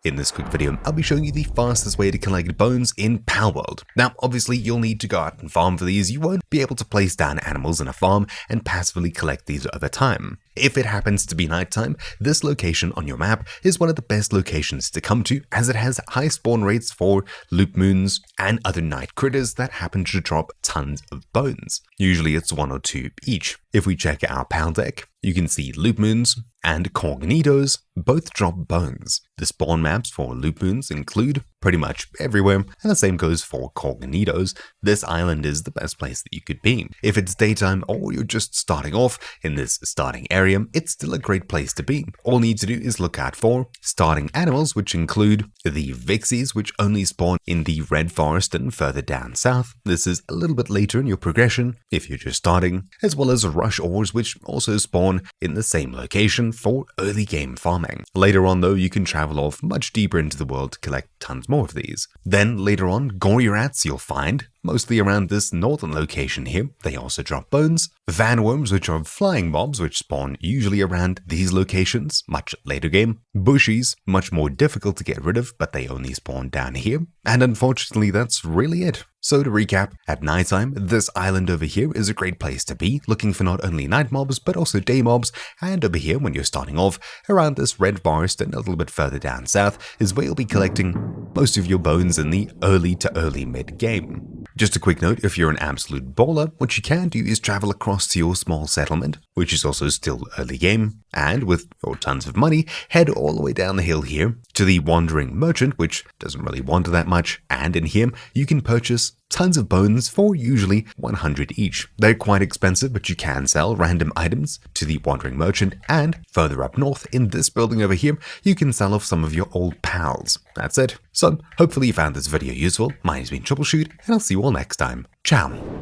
In this quick video, I'll be showing you the fastest way to collect bones in Palworld. Now, obviously, you'll need to go out and farm for these. You won't be able to place down animals in a farm and passively collect these over time. If it happens to be nighttime, this location on your map is one of the best locations to come to, as it has high spawn rates for loop moons and other night critters that happen to drop tons of bones. Usually it's 1 or 2 each. If we check our PAL deck, you can see loop moons and cognitos both drop bones. The spawn maps for loop moons include pretty much everywhere, and the same goes for cognitos. This island is the best place that you could be. If it's daytime or you're just starting off in this starting area, it's still a great place to be. All you need to do is look out for starting animals, which include the Vixies, which only spawn in the red forest and further down south. This is a little bit later in your progression if you're just starting, as well as rush ores, which also spawn in the same location for early game farming. Later on though, you can travel off much deeper into the world to collect tons more of these. Then later on, gory rats you'll find mostly around this northern location here. They also drop bones. Vanworms, which are flying mobs which spawn usually around these locations, much later game. Bushies, much more difficult to get rid of, but they only spawn down here. And unfortunately, that's really it. So to recap, at nighttime, this island over here is a great place to be, looking for not only night mobs, but also day mobs. And over here, when you're starting off, around this red forest and a little bit further down south, is where you'll be collecting most of your bones in the early to early mid game. Just a quick note, if you're an absolute baller, what you can do is travel across to your small settlement, which is also still early game, and with your tons of money, head all the way down the hill here to the Wandering Merchant, which doesn't really wander that much, and in here you can purchase tons of bones for usually 100 each. They're quite expensive, but you can sell random items to the Wandering Merchant, and further up north in this building over here, you can sell off some of your old pals. That's it. So, hopefully you found this video useful. My name's been Troubleshoot, and I'll see you all next time. Ciao.